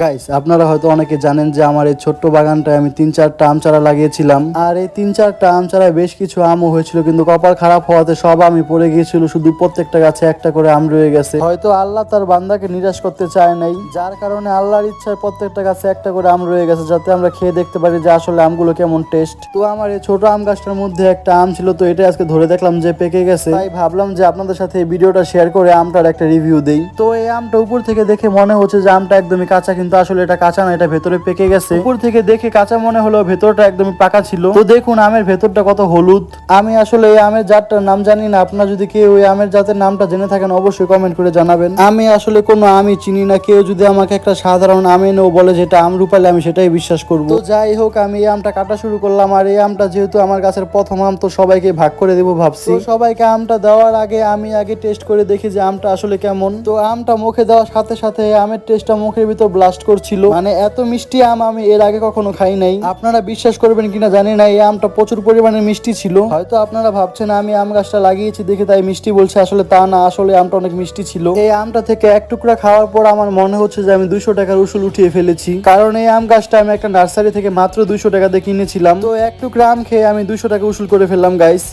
Guys, আপনারা হয়তো অনেকে জানেন যে আমার এই ছোট্ট বাগানটায় আমি 3-4টা আম চারা লাগিয়েছিলাম। আর এই 3-4টা আম চারায় বেশ কিছু আমও হয়েছিল, কিন্তু কপাল খারাপ হওয়াতে সব আমই পড়ে গিয়েছিল। শুধু প্রত্যেকটা গাছে একটা করে আম রয়ে গেছে। হয়তো আল্লাহ তার বান্দাকে নিরাশ করতে চায় নাই, যার কারণে আল্লাহর ইচ্ছায় প্রত্যেকটা গাছে একটা করে আম রয়ে গেছে, যাতে আমরা খেয়ে দেখতে পারি যে আসলে আমগুলো কেমন টেস্ট। তো আমার এই ছোট আম গাছটার মধ্যে একটা আম ছিল, তো এটা আজকে ধরে দেখলাম যে পেকে গেছে। তাই ভাবলাম যে আপনাদের সাথে এই ভিডিওটা শেয়ার করে আমটার একটা রিভিউ দেই। তো এই আমটা উপর থেকে দেখে মনে হচ্ছে যে আমটা একদমই কাঁচা, কিন্তু আসলে এটা কাঁচা না, এটা ভেতরে পেকে গেছে। উপর থেকে দেখে কাঁচা মনে হলো, ভেতরটা একদমই পাকা ছিল। তো দেখুন আমের ভেতরটা কত হলুদ। আমি আসলে এই আমের জাতটার নাম জানি না, আপনারা যদি কেউ ওই আমের জাতের নামটা জেনে থাকেন অবশ্যই কমেন্ট করে জানাবেন। আমি আসলে কোনো আমই চিনি না, কেউ যদি আমাকে একটা সাধারণ আম এনেও বলে যেটা আমরুপালি, আমি সেটাই বিশ্বাস করব। তো যাই হোক, আমি এই আমটা কাটা শুরু করলাম। আর এই আমটা যেহেতু আমার গাছের প্রথম আম, তো সবাইকে ভাগ করে দেবো ভাবছি। তো সবাইকে আমটা দেওয়ার আগে আমি আগে টেস্ট করে দেখি যে আমটা আসলে কেমন। তো আমটা মুখে দেওয়ার সাথে সাথে আমের টেস্টটা মুখের ভিতর ব্লাস্ট করছিল। মানে এত মিষ্টি আম আমি এর আগে কখনো খাই নাই। আপনারা বিশ্বাস করবেন কিনা জানি না, এই আমটা প্রচুর পরিমাণে মিষ্টি ছিল। হয়তো আপনারা ভাবছেন আমি আম গাছটা লাগিয়েছি দেখে তাই মিষ্টি বলছে, আসলে তা না, আসলে আমটা অনেক মিষ্টি ছিল। এই আমটা থেকে এক টুকরা খাওয়ার পর আমার মনে হচ্ছে যে আমি 200 টাকার উসুল উঠিয়ে ফেলেছি, কারণ এই আম গাছটা আমি একটা নার্সারি থেকে মাত্র 200 টাকা দিয়ে কিনেছিলাম। তো এক টুকরা আম খেয়ে আমি 200 টাকা উসুল করে ফেললাম গাইস।